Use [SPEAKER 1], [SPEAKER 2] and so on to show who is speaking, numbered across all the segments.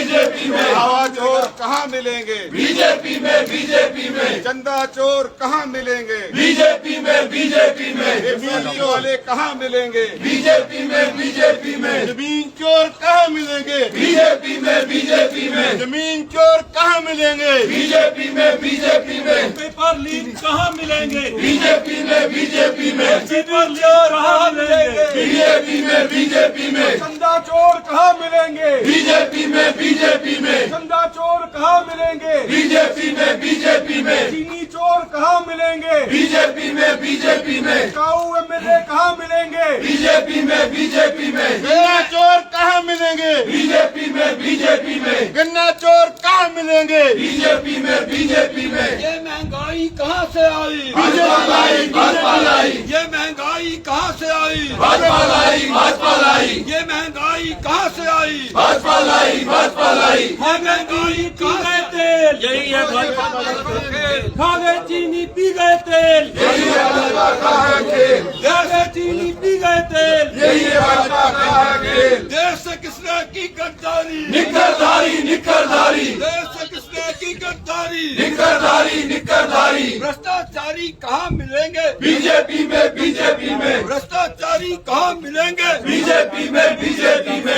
[SPEAKER 1] BJP में। हवा चोर कहाँ मिलेंगे? बीजेपी में, बीजेपी में। चंदा चोर कहाँ मिलेंगे? बीजेपी में, बीजेपी में। ये बिजली वाले कहाँ मिलेंगे? बीजेपी में, बीजेपी में। जमीन चोर कहाँ मिलेंगे? बीजेपी में, बीजेपी में। जमीन चोर कहाँ मिलेंगे? बीजेपी में, बीजेपी में।
[SPEAKER 2] पेपर लीक कहाँ मिलेंगे?
[SPEAKER 1] बीजेपी में, बीजेपी में।
[SPEAKER 2] पेपर चोर कहाँ मिलेंगे?
[SPEAKER 1] बीजेपी में, बीजेपी में।
[SPEAKER 2] चंदा चोर कहाँ मिलेंगे?
[SPEAKER 1] बीजेपी में, बीजेपी में।
[SPEAKER 2] चंदा चोर कहाँ मिलेंगे?
[SPEAKER 1] बीजेपी में, बीजेपी में।
[SPEAKER 2] चीनी चोर कहाँ मिलेंगे?
[SPEAKER 1] बीजेपी में, बीजेपी में।
[SPEAKER 2] काऊ एमएलए कहाँ मिलेंगे?
[SPEAKER 1] बीजेपी में, बीजेपी में। गन्ना चोर कहाँ मिलेंगे? बीजेपी में, बीजेपी में। गन्ना चोर कहाँ मिलेंगे? बीजेपी में, बीजेपी में।
[SPEAKER 2] ये महंगाई कहाँ से आई?
[SPEAKER 1] भाजपा लाई, भाजपा लाई।
[SPEAKER 2] ये महंगाई कहाँ से आई?
[SPEAKER 1] भाजपा लाई, भाजपा लाई।
[SPEAKER 2] ये महंगाई कहाँ से आई?
[SPEAKER 1] भाजपा लाई, भाजपा लाई।
[SPEAKER 2] ये महंगाई पी गए तेल, यही है भाजपा खा गए चीनी पी गए तेल,
[SPEAKER 1] यही है भाजपा का है खेल।
[SPEAKER 2] खा गए चीनी पी गए तेल,
[SPEAKER 1] यही है भाजपा का है खेल।
[SPEAKER 2] देश से किसने की गद्दारी?
[SPEAKER 1] निकरधारी, निकरधारी।
[SPEAKER 2] देश से किसने की गद्दारी?
[SPEAKER 1] निकरधारी, निकरधारी।
[SPEAKER 2] भ्रष्टाचारी कहाँ मिलेंगे?
[SPEAKER 1] बीजेपी में, बीजेपी में।
[SPEAKER 2] भ्रष्टाचारी कहाँ मिलेंगे?
[SPEAKER 1] बीजेपी में, बीजेपी में।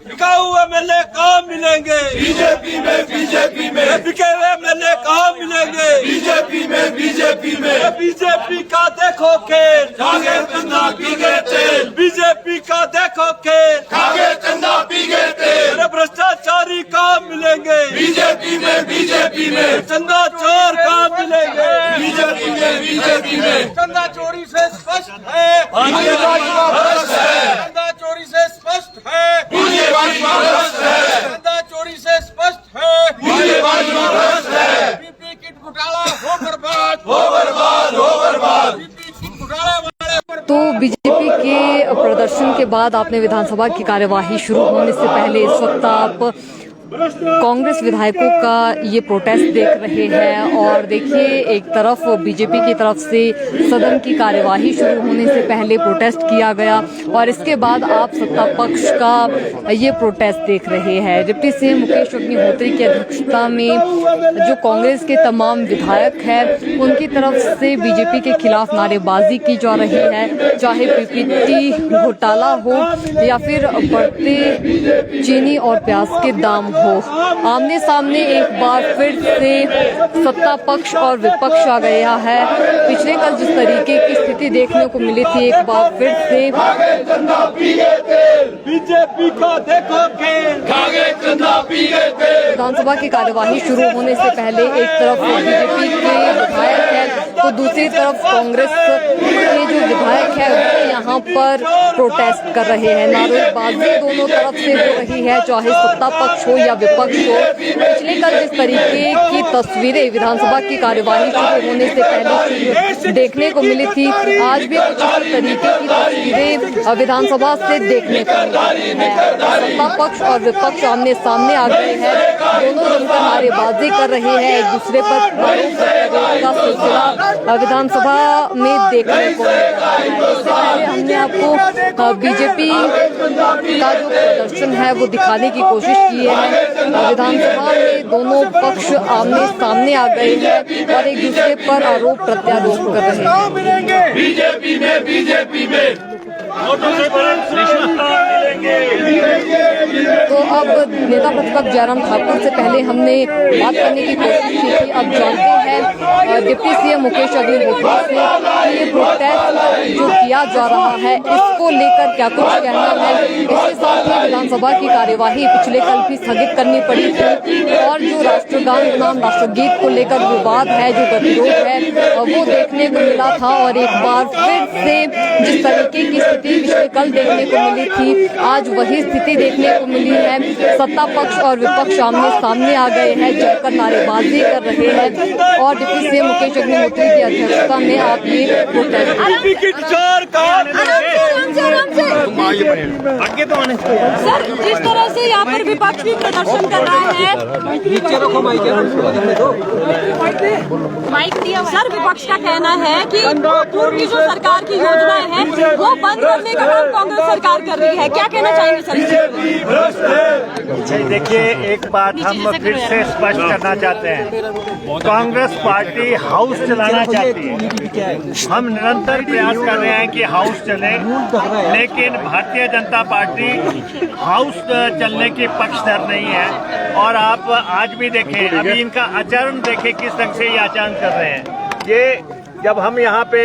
[SPEAKER 2] बिकाऊ एमएलए कहाँ मिलेंगे?
[SPEAKER 1] बीजेपी में, बीजेपी में।
[SPEAKER 2] बिके हुए एमएलए कहाँ मिलेंगे?
[SPEAKER 1] बीजेपी में, बीजेपी में।
[SPEAKER 2] बीजेपी का देखो खेल,
[SPEAKER 1] खागे चंदा पी गए तेल।
[SPEAKER 2] बीजेपी का देखो खेल,
[SPEAKER 1] खागे चंदा पी गए तेल।
[SPEAKER 2] अरे भ्रष्टाचारी कहाँ मिलेंगे?
[SPEAKER 1] बीजेपी में, बीजेपी में।
[SPEAKER 2] चंदा चोर कहाँ मिलेंगे?
[SPEAKER 1] बीजेपी में, बीजेपी में।
[SPEAKER 2] चंदा चोरी से स्पष्ट है,
[SPEAKER 1] ये भाजपा भ्रष्ट है।
[SPEAKER 2] चंदा चोरी से स्पष्ट है,
[SPEAKER 1] ये भाजपा भ्रष्ट है।
[SPEAKER 2] चंदा चोरी से स्पष्ट है,
[SPEAKER 1] ये भाजपा भ्रष्ट है।
[SPEAKER 2] पीपी किट घोटाला हो बर्बाद,
[SPEAKER 1] हो बर्बाद, हो बर्बाद।
[SPEAKER 2] पीपी किट घोटाला वाले
[SPEAKER 3] तो बीजेपी के प्रदर्शन के बाद आपने विधानसभा की कार्यवाही शुरू होने से पहले इस वक्त आप कांग्रेस विधायकों का ये प्रोटेस्ट देख रहे हैं और देखिए एक तरफ बीजेपी की तरफ से सदन की कार्यवाही शुरू होने से पहले प्रोटेस्ट किया गया और इसके बाद आप सत्ता पक्ष का ये प्रोटेस्ट देख रहे हैं। डिप्टी सीएम मुकेश अग्निहोत्री की अध्यक्षता में जो कांग्रेस के तमाम विधायक हैं उनकी तरफ से बीजेपी के खिलाफ नारेबाजी की जा रही है, चाहे पीपीटी घोटाला हो या फिर बढ़ते चीनी और प्याज के दाम हो। आमने सामने एक बार फिर से सत्ता पक्ष और विपक्ष आ गया है। पिछले कल जिस तरीके की स्थिति देखने को मिली थी एक बार फिर से
[SPEAKER 2] बीजेपी का देखो खेल,
[SPEAKER 3] विधानसभा की कार्यवाही शुरू होने से पहले एक तरफ बीजेपी के विधायक हैं तो दूसरी तरफ कांग्रेस के जो विधायक हैं वो यहाँ पर प्रोटेस्ट कर रहे हैं। नारेबाजी दोनों तरफ से हो रही है, चाहे सत्ता पक्ष हो या विपक्ष हो। पिछले कल जिस तरीके की तस्वीरें विधानसभा की कार्यवाही शुरू होने से पहले देखने को मिली थी, आज भी कुछ इस तरीके की तस्वीरें विधानसभा से देखने को मिली है। सत्ता पक्ष और विपक्ष आमने सामने आ गए हैं, दोनों जमकर नारेबाजी कर रहे हैं, एक दूसरे पर का सिलसिला विधानसभा में देखने को मिल रहा है। इससे पहले हमने आपको बीजेपी का जो प्रदर्शन है वो दिखाने की कोशिश की है। विधानसभा में दोनों पक्ष आमने सामने आ गए हैं और एक दूसरे पर आरोप प्रत्यारोप कर रहे हैं।
[SPEAKER 1] बीजेपी में, बीजेपी में।
[SPEAKER 3] तो अब नेता प्रतिपक्ष जयराम ठाकुर से पहले हमने बात करने की कोशिश की थी। अब जानते हैं डिप्टी सीएम मुकेश अग्निहोत्री से कि ये प्रोटेस्ट जो किया जा रहा है इसको लेकर क्या कुछ कहना है। इसके साथ ही विधानसभा की कार्यवाही पिछले कल भी स्थगित करनी पड़ी थी और जो राष्ट्रगान बनाम राष्ट्रगीत को लेकर विवाद है, जो गतिरोध है वो देखने को मिला था और एक बार फिर से जिस तरीके की स्थिति पिछले कल देखने को मिली थी आज वही स्थिति देखने को मिली है। सत्ता पक्ष और विपक्ष आमने सामने आ गए हैं, जमकर नारेबाजी कर रहे हैं और डिप्टी सीएम मुकेश अग्निहोत्री की अध्यक्षता में आप ये प्रोटेस्ट
[SPEAKER 4] सर, जिस तरह से यहाँ पर विपक्ष भी प्रदर्शन कर रहा है, सर विपक्ष का कहना है कि पूर्व की जो सरकार की योजनाएं हैं वो बंद करने का काम कांग्रेस सरकार कर रही है, क्या कहना चाहेंगे सर इस चीज़ को?
[SPEAKER 5] देखिए, एक बात हम फिर से स्पष्ट करना चाहते हैं। कांग्रेस पार्टी हाउस चलाना चाहती है। हम निरंतर प्रयास कर रहे हैं कि हाउस चले, लेकिन भारतीय जनता पार्टी हाउस चलने की पक्षधर नहीं है। और आप आज भी देखें, अभी इनका आचरण देखें किस ढंग से ये आचरण कर रहे हैं। ये जब हम यहाँ पे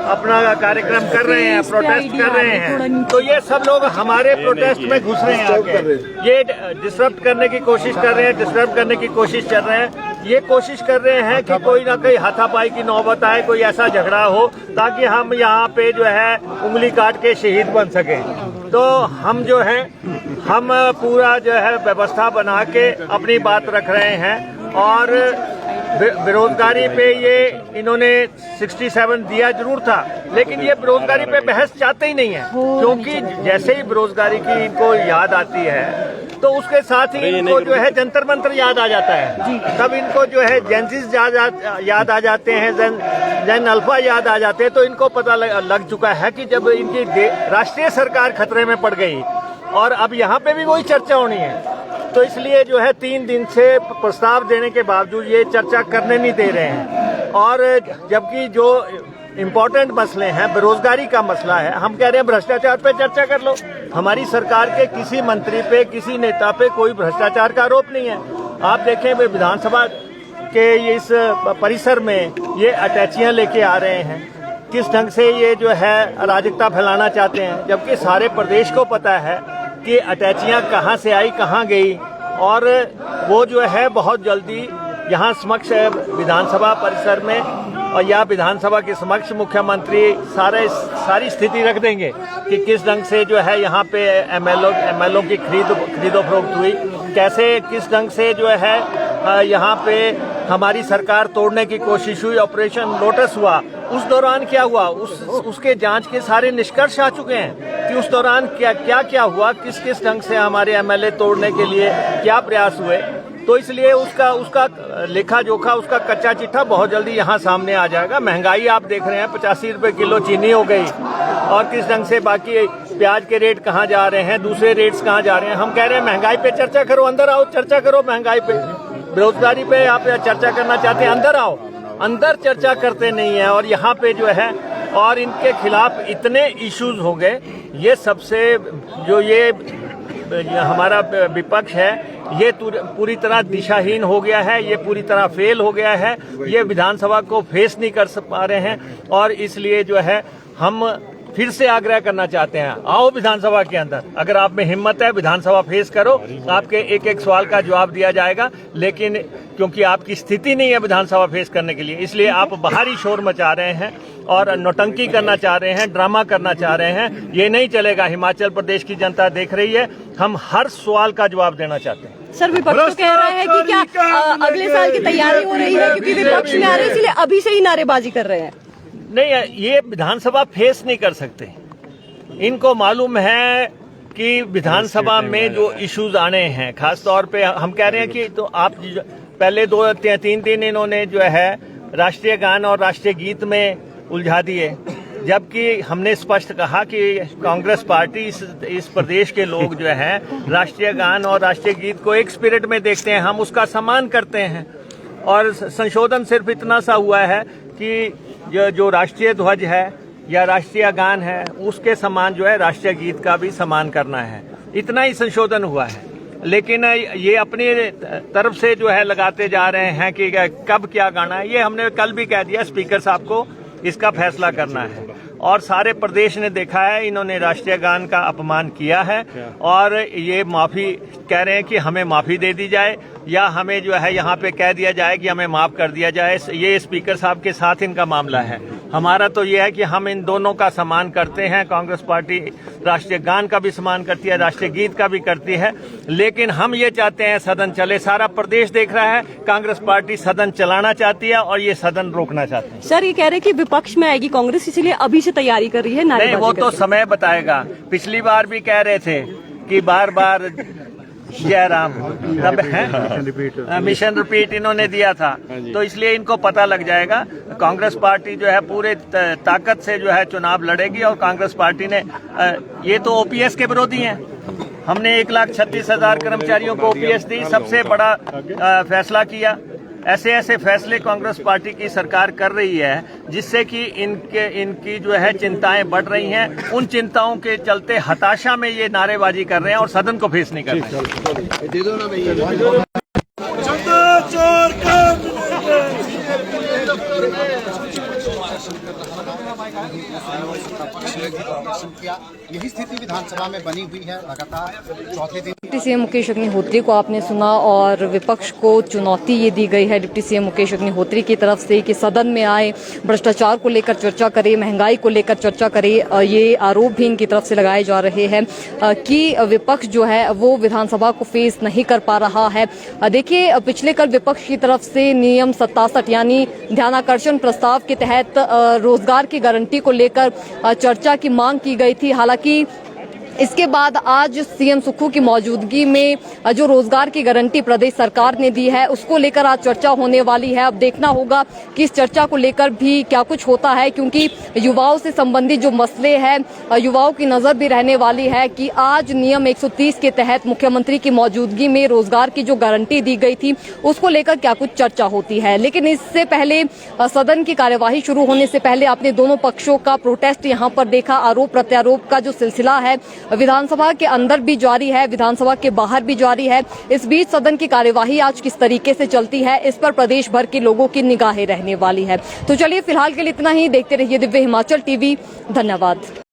[SPEAKER 5] अपना कार्यक्रम कर रहे हैं, प्रोटेस्ट कर रहे हैं, तो ये सब लोग हमारे प्रोटेस्ट में घुस रहे हैं आके। ये डिस्टर्ब करने की कोशिश कर रहे हैं, डिस्टर्ब करने की कोशिश कर रहे हैं। ये कोशिश कर रहे हैं कि कोई ना कोई हाथापाई की नौबत आए, कोई ऐसा झगड़ा हो ताकि हम यहाँ पे जो है उंगली काट के शहीद बन सकें। तो हम जो है हम पूरा जो है व्यवस्था बना के अपनी बात रख रहे हैं। और बेरोजगारी पे ये इन्होंने 67 दिया जरूर था, लेकिन ये बेरोजगारी पे बहस चाहते ही नहीं है, क्योंकि जैसे ही बेरोजगारी की इनको याद आती है तो उसके साथ ही इनको जो है जंतर मंतर याद आ जाता है। तब इनको जो है जेंसिस याद आ जाते हैं, जन अल्फा याद आ जाते हैं। तो इनको पता लग चुका है कि जब इनकी राष्ट्रीय सरकार खतरे में पड़ गई और अब यहाँ पे भी वही चर्चा होनी है, तो इसलिए जो है 3 दिन से प्रस्ताव देने के बावजूद ये चर्चा करने नहीं दे रहे हैं। और जबकि जो इम्पोर्टेंट मसले हैं, बेरोजगारी का मसला है, हम कह रहे हैं भ्रष्टाचार पे चर्चा कर लो। हमारी सरकार के किसी मंत्री पे, किसी नेता पे कोई भ्रष्टाचार का आरोप नहीं है। आप देखें विधानसभा के इस परिसर में ये अटैचियां लेके आ रहे हैं, किस ढंग से ये जो है अराजकता फैलाना चाहते हैं, जबकि सारे प्रदेश को पता है कि अटैचियां कहां से आई, कहां गई। और वो जो है बहुत जल्दी यहाँ समक्ष विधानसभा परिसर में और या विधानसभा के समक्ष मुख्यमंत्री सारी स्थिति रख देंगे कि किस ढंग से जो है यहाँ पे एमएलओ की खरीदो फरोख्त हुई, कैसे किस ढंग से जो है यहाँ पे हमारी सरकार तोड़ने की कोशिश हुई, ऑपरेशन लोटस हुआ। उस दौरान क्या हुआ, उसके जांच के सारे निष्कर्ष आ चुके हैं कि उस दौरान क्या हुआ, किस ढंग से हमारे एमएलए तोड़ने के लिए क्या प्रयास हुए। तो इसलिए उसका लेखा जोखा, उसका कच्चा चिट्ठा बहुत जल्दी यहाँ सामने आ जाएगा। महंगाई आप देख रहे हैं, 85 रुपए किलो चीनी हो गई, और किस ढंग से बाकी प्याज के रेट कहाँ जा रहे हैं, दूसरे रेट्स कहाँ जा रहे हैं। हम कह रहे हैं महंगाई पे चर्चा करो, अंदर आओ, चर्चा करो महंगाई पे। बेरोजगारी पे आप चर्चा करना चाहते हैं, अंदर आओ। अंदर चर्चा करते नहीं है। और यहाँ पे जो है, और इनके खिलाफ इतने इश्यूज हो गए, ये सबसे जो ये हमारा विपक्ष है, ये पूरी तरह दिशाहीन हो गया है, ये पूरी तरह फेल हो गया है, ये विधानसभा को फेस नहीं कर पा रहे हैं। और इसलिए जो है हम फिर से आग्रह करना चाहते हैं, आओ विधानसभा के अंदर, अगर आप में हिम्मत है विधानसभा फेस करो, आपके एक एक सवाल का जवाब दिया जाएगा। लेकिन क्योंकि आपकी स्थिति नहीं है विधानसभा फेस करने के लिए, इसलिए आप बाहरी शोर मचा रहे हैं और नौटंकी करना चाह रहे हैं, ड्रामा करना चाह रहे हैं। ये नहीं चलेगा। हिमाचल प्रदेश की जनता देख रही है, हम हर सवाल का जवाब देना चाहते हैं।
[SPEAKER 4] सर, विपक्ष तो कह रहा है कि क्या अगले साल की तैयारी हो रही है, क्योंकि विपक्ष में आ रहे हैं, इसलिए अभी से ही नारेबाजी कर रहे हैं।
[SPEAKER 5] नहीं, ये विधानसभा फेस नहीं कर सकते। इनको मालूम है कि विधानसभा में जो इश्यूज आने हैं, खास तौर पे हम कह रहे हैं कि तो आप पहले 2-3 दिन इन्होंने जो है राष्ट्रीय गान और राष्ट्रीय गीत में उलझा दिए, जबकि हमने स्पष्ट कहा कि कांग्रेस पार्टी इस प्रदेश के लोग जो हैं राष्ट्रीय गान और राष्ट्रीय गीत को एक स्पिरिट में देखते हैं, हम उसका सम्मान करते हैं। और संशोधन सिर्फ इतना सा हुआ है कि जो राष्ट्रीय ध्वज है या राष्ट्रीय गान है, उसके समान जो है राष्ट्रीय गीत का भी सम्मान करना है, इतना ही संशोधन हुआ है। लेकिन ये अपनी तरफ से जो है लगाते जा रहे हैं कि कब क्या गाना है। ये हमने कल भी कह दिया स्पीकर साहब को, इसका फैसला करना है। और सारे प्रदेश ने देखा है, इन्होंने राष्ट्रीय गान का अपमान किया है और ये माफी कह रहे हैं कि हमें माफी दे दी जाए या हमें जो है यहाँ पे कह दिया जाए कि हमें माफ कर दिया जाए। ये स्पीकर साहब के साथ इनका मामला है। हमारा तो ये है कि हम इन दोनों का सम्मान करते हैं। कांग्रेस पार्टी राष्ट्रीय गान का भी सम्मान करती है, राष्ट्रीय गीत का भी करती है, लेकिन हम ये चाहते हैं सदन चले। सारा प्रदेश देख रहा है, कांग्रेस पार्टी सदन चलाना चाहती है और ये सदन रोकना चाहते हैं।
[SPEAKER 4] सर, ये कह रहे हैं कि विपक्ष में आएगी कांग्रेस, इसलिए अभी से तैयारी कर रही है।
[SPEAKER 5] नहीं, वो तो समय बताएगा। पिछली बार भी कह रहे थे कि बार बार जयराम तब है मिशन रिपीट इन्होंने दिया था, तो इसलिए इनको पता लग जाएगा। कांग्रेस पार्टी जो है पूरे ताकत से जो है चुनाव लड़ेगी और कांग्रेस पार्टी ने ये तो ओपीएस के विरोधी हैं। हमने 1,36,000 कर्मचारियों को ओपीएस दी, सबसे बड़ा फैसला किया। ऐसे ऐसे फैसले कांग्रेस पार्टी की सरकार कर रही है जिससे कि इनकी जो है चिंताएं बढ़ रही हैं। उन चिंताओं के चलते हताशा में ये नारेबाजी कर रहे हैं और सदन को फेस नहीं कर रहे हैं।
[SPEAKER 6] यही स्थिति विधानसभा में बनी हुई है लगातार चौथे दिन।
[SPEAKER 3] डिप्टी सीएम मुकेश अग्निहोत्री को आपने सुना और विपक्ष को चुनौती ये दी गई है डिप्टी सीएम मुकेश अग्निहोत्री की तरफ से कि सदन में आए, भ्रष्टाचार को लेकर चर्चा करे, महंगाई को लेकर चर्चा करे। ये आरोप भी इनकी तरफ से लगाए जा रहे हैं कि विपक्ष जो है वो विधानसभा को फेस नहीं कर पा रहा है। देखिए, पिछले कल विपक्ष की तरफ से नियम 67 यानी ध्यानाकर्षण प्रस्ताव के तहत रोजगार की गारंटी को लेकर चर्चा की मांग की गई थी। हालांकि इसके बाद आज सीएम सुक्खू की मौजूदगी में जो रोजगार की गारंटी प्रदेश सरकार ने दी है उसको लेकर आज चर्चा होने वाली है। अब देखना होगा कि इस चर्चा को लेकर भी क्या कुछ होता है, क्योंकि युवाओं से संबंधित जो मसले हैं युवाओं की नजर भी रहने वाली है कि आज नियम 130 के तहत मुख्यमंत्री की मौजूदगी में रोजगार की जो गारंटी दी गई थी उसको लेकर क्या कुछ चर्चा होती है। लेकिन इससे पहले सदन की कार्यवाही शुरू होने से पहले आपने दोनों पक्षों का प्रोटेस्ट यहाँ पर देखा। आरोप प्रत्यारोप का जो सिलसिला है विधानसभा के अंदर भी जारी है, विधानसभा के बाहर भी जारी है। इस बीच सदन की कार्यवाही आज किस तरीके से चलती है इस पर प्रदेश भर के लोगों की निगाहें रहने वाली है। तो चलिए फिलहाल के लिए इतना ही। देखते रहिए दिव्य हिमाचल टीवी। धन्यवाद।